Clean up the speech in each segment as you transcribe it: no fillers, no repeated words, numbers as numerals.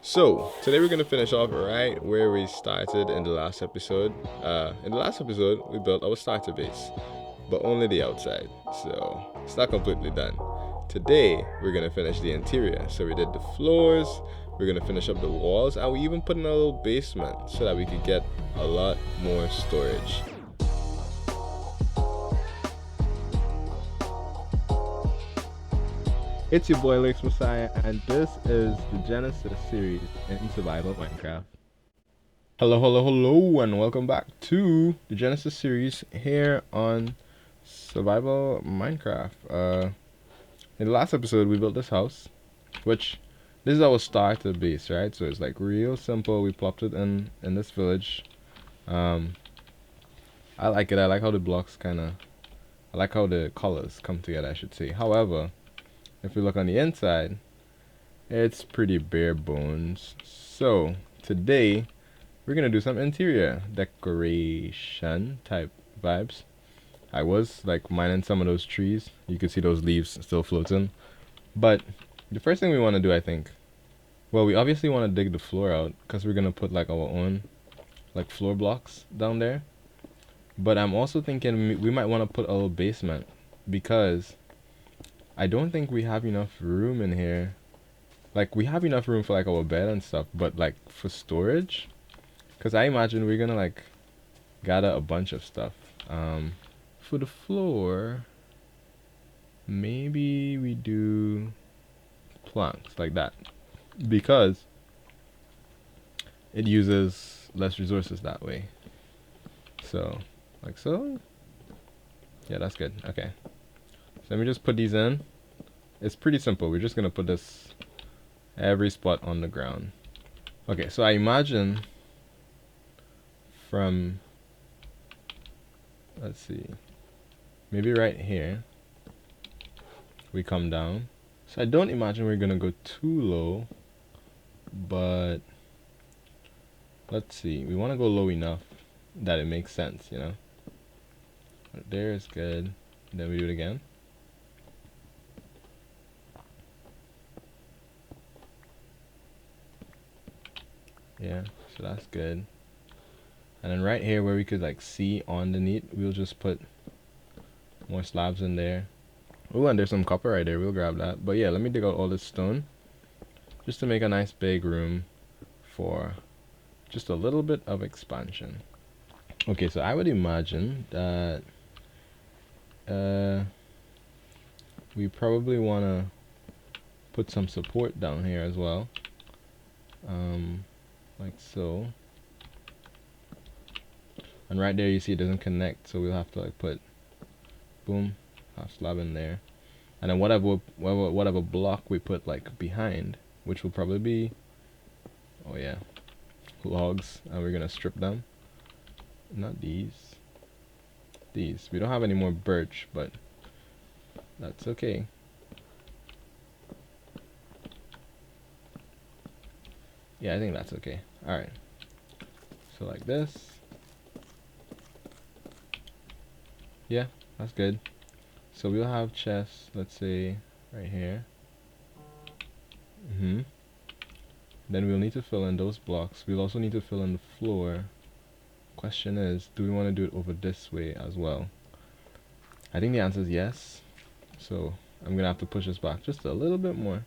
So today we're gonna finish off right where we started in the last episode. In the last episode, we built our starter base, but only the outside, so it's not completely done. Today we're gonna finish the interior. So we did the floors, we're gonna finish up the walls, and we even put in a little basement so that we could get a lot more storage. It's your boy Lex Messiah, and this is the Genesis series in Survival Minecraft. Hello, hello, hello, and welcome back to the Genesis series here on Survival Minecraft. In the last episode, we built this house, which this is our starter base, right? So it's like real simple. We plopped it in this village. Um, I like it. I like how the blocks I like how the colors come together, I should say. However, if we look on the inside, it's pretty bare bones. So today we're gonna do some interior decoration type vibes. I was like mining some of those trees. You can see those leaves still floating. But the first thing we want to do, I think, well, we obviously want to dig the floor out because we're gonna put like our own like floor blocks down there. But I'm also thinking we might want to put a little basement because I don't think we have enough room in here. Like we have enough room for like our bed and stuff, but like for storage, because I imagine we're gonna like gather a bunch of stuff. For the floor, maybe we do planks like that because it uses less resources that way. So, like so. Yeah, that's good. Okay. So let me just put these in. It's pretty simple. We're just gonna put this every spot on the ground. Okay, so I imagine from, let's see, maybe right here we come down. So I don't imagine we're gonna go too low, but let's see. We want to go low enough that it makes sense, you know. Right there is good. Then we do it again. Yeah, so that's good. And then right here where we could like see underneath, we'll just put more slabs in there. Oh, and there's some copper right there. We'll grab that. But yeah, let me dig out all this stone just to make a nice big room for just a little bit of expansion. Okay, so I would imagine that we probably want to put some support down here as well. Like so. And right there you see it doesn't connect, so we'll have to like put boom, half slab in there. And then whatever block we put like behind, which will probably be, oh yeah, logs, and we're gonna strip them. Not these. These. We don't have any more birch, but that's okay. Yeah, I think that's okay. Alright. So like this. Yeah, that's good. So we'll have chests, let's say, right here. Then we'll need to fill in those blocks. We'll also need to fill in the floor. Question is, do we want to do it over this way as well? I think the answer is yes. So I'm gonna have to push this back just a little bit more.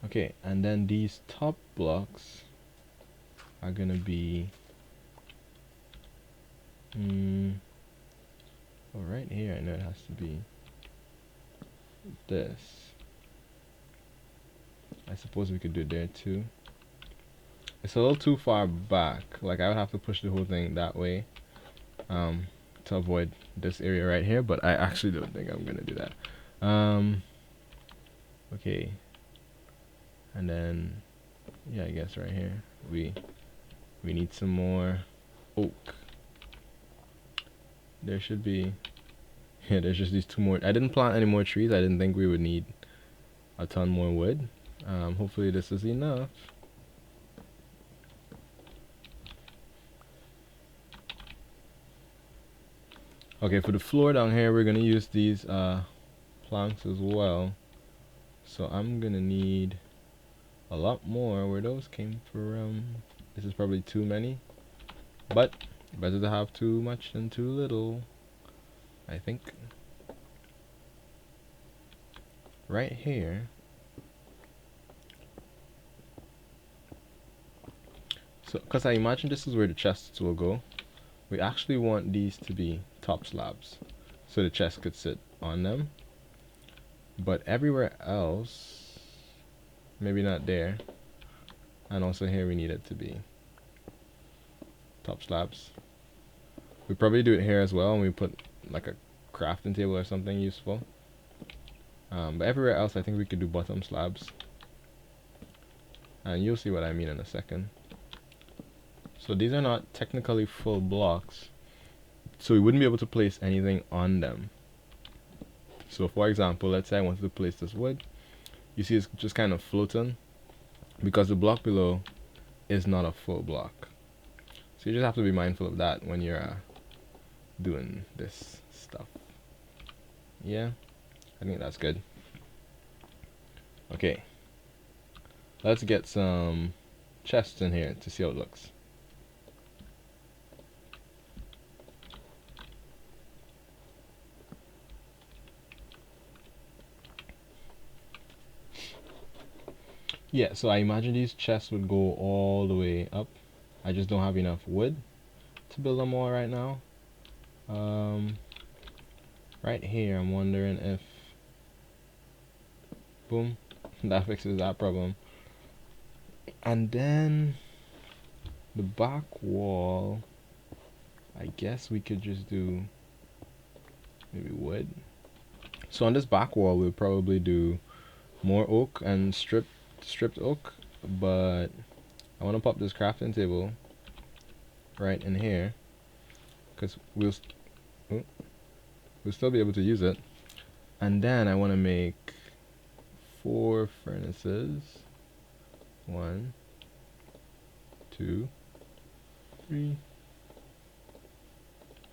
Okay, and then these top blocks are gonna be oh, right here. I know it has to be this. I suppose we could do it there too. It's a little too far back. Like I would have to push the whole thing that way to avoid this area right here, but I actually don't think I'm gonna do that. Okay, and then yeah, I guess right here we need some more oak. There should be, yeah, there's just these two more. I didn't plant any more trees. I didn't think we would need a ton more wood. Hopefully this is enough. Okay, for the floor down here, we're gonna use these planks as well. So I'm gonna need a lot more where those came from. This is probably too many, but better to have too much than too little, I think. Right here. So, because I imagine this is where the chests will go, we actually want these to be top slabs, so the chest could sit on them. But everywhere else, maybe not there. And also here we need it to be top slabs. We probably do it here as well, and we put like a crafting table or something useful. But everywhere else I think we could do bottom slabs. And you'll see what I mean in a second. So these are not technically full blocks, so we wouldn't be able to place anything on them. So for example, let's say I wanted to place this wood. You see it's just kind of floating because the block below is not a full block. So you just have to be mindful of that when you're doing this stuff. Yeah, I think that's good. Okay, let's get some chests in here to see how it looks. Yeah, so I imagine these chests would go all the way up. I just don't have enough wood to build them all right now. Right here, I'm wondering if... Boom. That fixes that problem. And then... the back wall... I guess we could just do... maybe wood. So on this back wall, we'll probably do more oak and stripped oak. But I want to pop this crafting table right in here, because we'll still be able to use it. And then I want to make 4 furnaces. 1, 2, 3,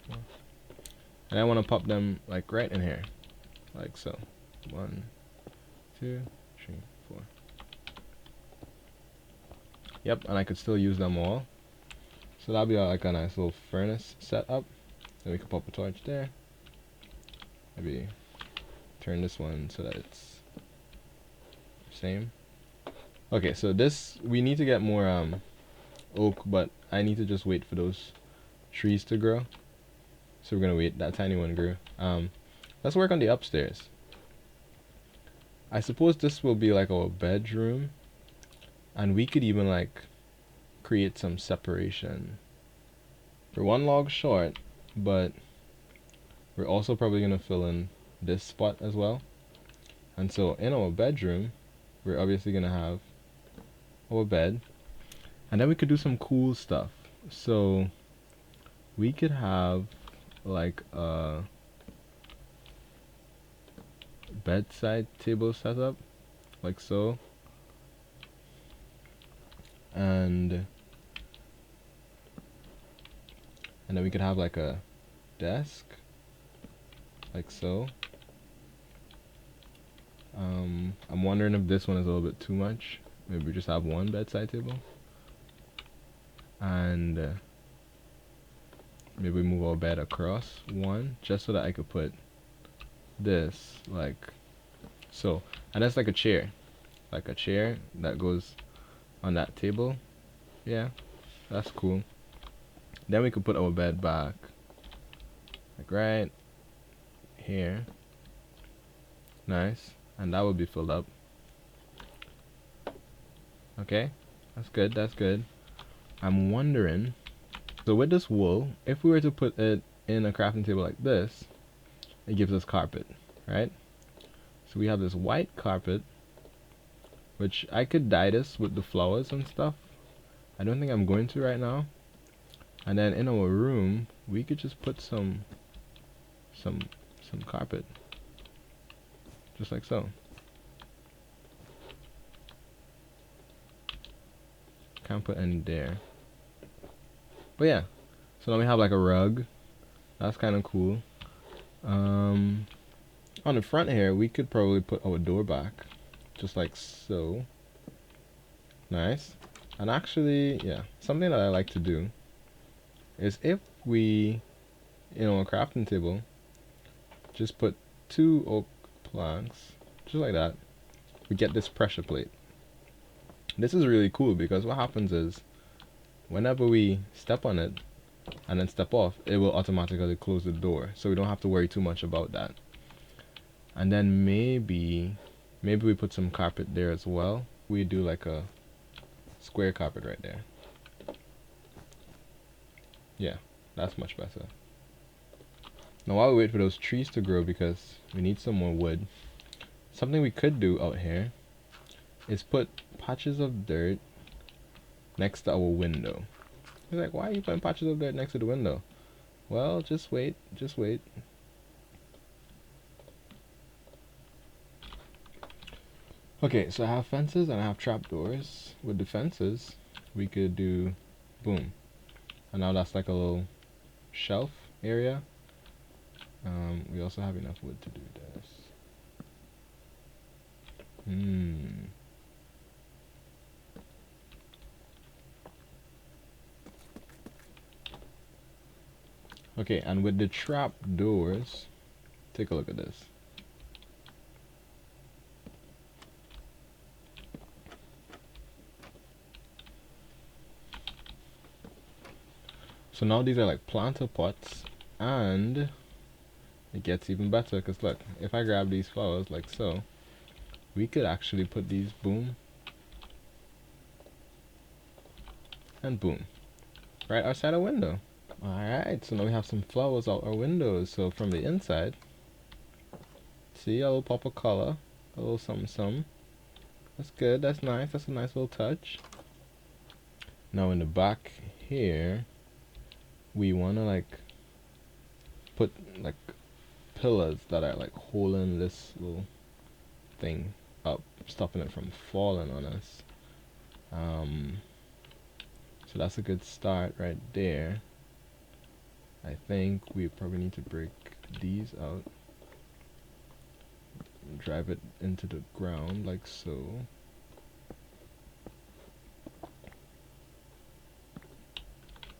4. And I want to pop them like right in here, like so. 1, 2, 3, 4. Yep, and I could still use them all. So that'll be like a nice little furnace setup. Then we can pop a torch there. Maybe turn this one so that it's same. Okay, so this, we need to get more oak, but I need to just wait for those trees to grow. So we're gonna wait. That tiny one grew. Let's work on the upstairs. I suppose this will be like our bedroom, and we could even like create some separation. We're 1 log short, but we're also probably gonna fill in this spot as well. And so in our bedroom, we're obviously gonna have our bed, and then we could do some cool stuff. So we could have like a bedside table setup, like so, and then we could have like a desk, like so. I'm wondering if this one is a little bit too much. Maybe we just have 1 bedside table, and maybe we move our bed across 1, just so that I could put this like so. And that's like a chair that goes on that table. Yeah, that's cool. Then we could put our bed back like right here. Nice. And that would be filled up. Okay, that's good, that's good. I'm wondering, so with this wool, if we were to put it in a crafting table like this, it gives us carpet, right? So we have this white carpet, which I could dye this with the flowers and stuff. I don't think I'm going to right now. And then in our room, we could just put some carpet, just like so. Can't put any there. But yeah, so now we have like a rug. That's kind of cool. On the front here, we could probably put our door back just like so. Nice. And actually, yeah, something that I like to do is if we, a crafting table, just put 2 oak planks, just like that, we get this pressure plate. This is really cool because what happens is whenever we step on it and then step off, it will automatically close the door, so we don't have to worry too much about that. And then maybe we put some carpet there as well. We do like a square carpet right there. Yeah, that's much better. Now while we wait for those trees to grow, because we need some more wood, something we could do out here is put patches of dirt next to our window. He's like, why are you putting patches of dirt next to the window? Well, just wait, just wait. Okay, so I have fences and I have trapdoors. With the fences, we could do boom. And now that's like a little shelf area. We also have enough wood to do this. Okay, and with the trap doors, take a look at this. So now these are like planter pots, and it gets even better because look, if I grab these flowers like so, we could actually put these boom and boom right outside our window. Alright, so now we have some flowers out our windows. So from the inside, see a little pop of color, a little something something. That's good, that's nice, that's a nice little touch. Now in the back here, we want to like put like pillars that are like holding this little thing up, stopping it from falling on us. So that's a good start right there. I think we probably need to break these out, drive it into the ground like so.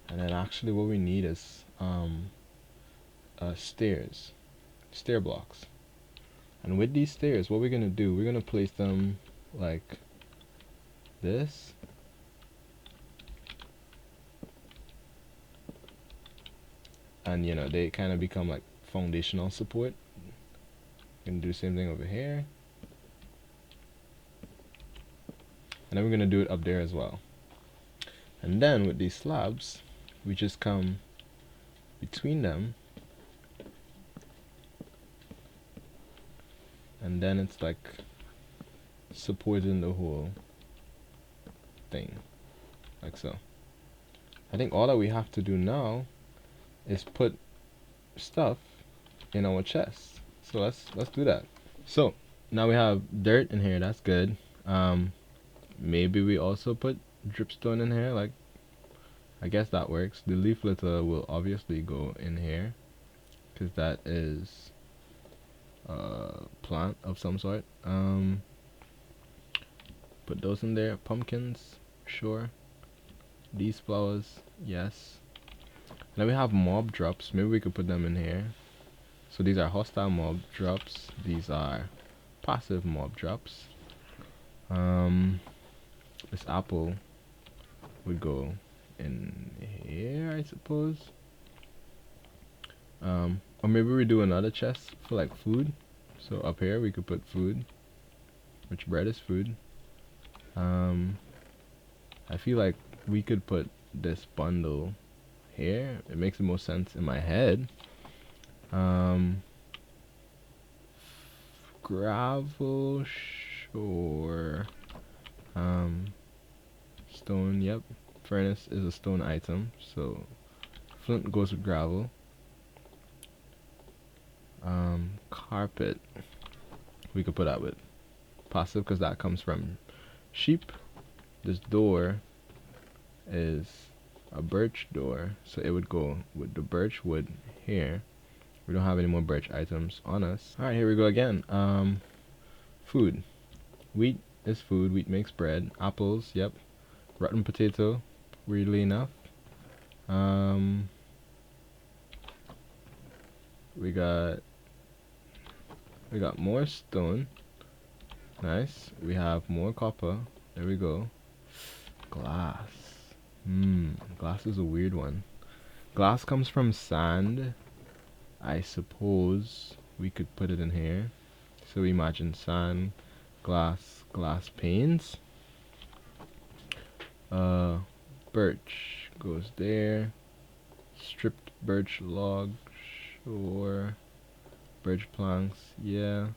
And then actually what we need is stairs, stair blocks. And with these stairs, what we're gonna do, we're gonna place them like this. And they kind of become like foundational support. Gonna do the same thing over here. And then we're gonna do it up there as well. And then with these slabs, we just come between them, and then it's like supporting the whole thing like so. I think all that we have to do now is put stuff in our chest. So let's do that. So now we have dirt in here, that's good. Maybe we also put dripstone in here, like I guess that works. The leaf litter will obviously go in here because that is a plant of some sort. Put those in there. Pumpkins, sure. These flowers, yes. Then we have mob drops. Maybe we could put them in here. So these are hostile mob drops. These are passive mob drops. This apple would go in here, I suppose. Or maybe we do another chest for like food. So up here we could put food, which bread is food. I feel like we could put this bundle here. It makes the most sense in my head. Gravel, sure. Stone, yep. Furnace is a stone item, so flint goes with gravel. Carpet, we could put that with passive because that comes from sheep. This door is a birch door, so it would go with the birch wood here. We don't have any more birch items on us. Alright, here we go again. Food. Wheat is food. Wheat makes bread. Apples, yep. Rotten potato, weirdly enough. We got more stone. Nice. We have more copper. There we go. Glass. Glass is a weird one. Glass comes from sand. I suppose we could put it in here. So imagine sand, glass panes. Birch goes there. Stripped birch logs, or birch planks, yeah.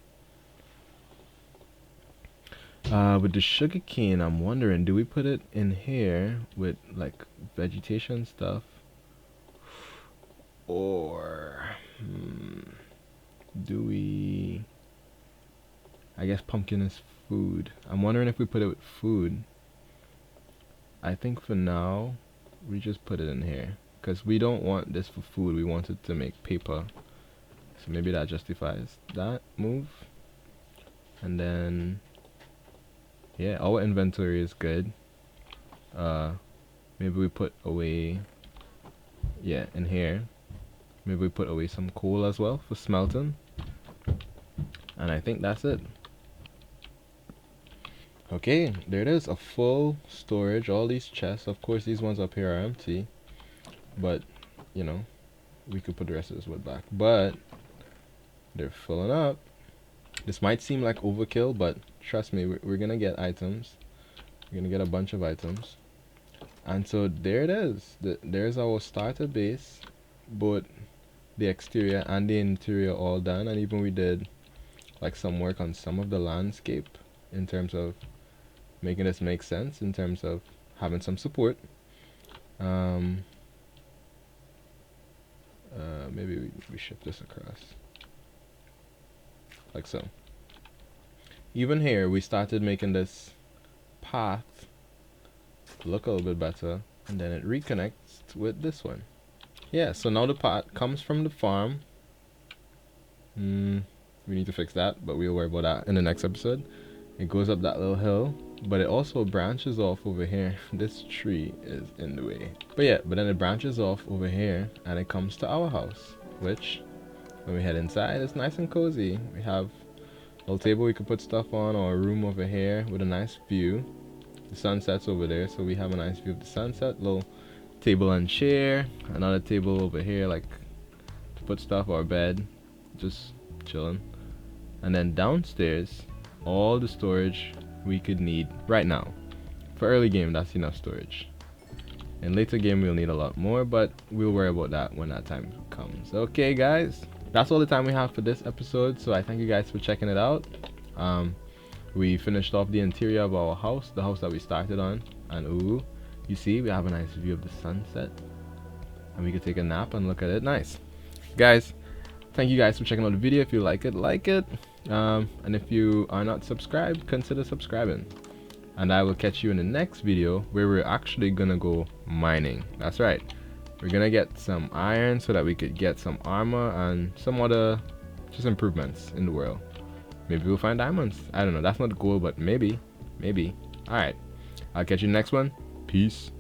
With the sugar cane, I'm wondering, do we put it in here with like vegetation stuff, or do we? I guess pumpkin is food. I'm wondering if we put it with food. I think for now, we just put it in here. Because we don't want this for food, we want it to make paper. So maybe that justifies that move. And then, yeah, our inventory is good. Maybe we put away, yeah, in here. Maybe we put away some coal as well for smelting. And I think that's it. Okay, there it is, a full storage. All these chests, of course these ones up here are empty, but you know, we could put the rest of this wood back, but they're filling up. This might seem like overkill, but trust me, we're gonna get items. We're gonna get a bunch of items. And so there it is. There's our starter base, both the exterior and the interior all done, and even we did like some work on some of the landscape in terms of making this make sense, in terms of having some support. Maybe we shift this across like so. Even here we started making this path look a little bit better, and then it reconnects with this one. Yeah, so now the path comes from the farm. We need to fix that, but we'll worry about that in the next episode. It goes up that little hill, but it also branches off over here. This tree is in the way. But yeah, but then it branches off over here and it comes to our house, which when we head inside, it's nice and cozy. We have a little table we could put stuff on, or a room over here with a nice view. The sunset's over there, so we have a nice view of the sunset. Little table and chair, another table over here like to put stuff, or bed, just chilling. And then downstairs, all the storage we could need right now. For early game, that's enough storage. In later game, we'll need a lot more, but we'll worry about that when that time comes. Okay, guys, that's all the time we have for this episode, so I thank you guys for checking it out. We finished off the interior of our house, the house that we started on, and ooh, you see, we have a nice view of the sunset, and we could take a nap and look at it. Nice. Guys, thank you guys for checking out the video. If you like it, and if you are not subscribed, consider subscribing. And I will catch you in the next video, where we're actually gonna go mining. That's right, we're gonna get some iron so that we could get some armor and some other just improvements in the world. Maybe we'll find diamonds, I don't know, that's not the goal, but maybe. All right, I'll catch you in the next one. Peace.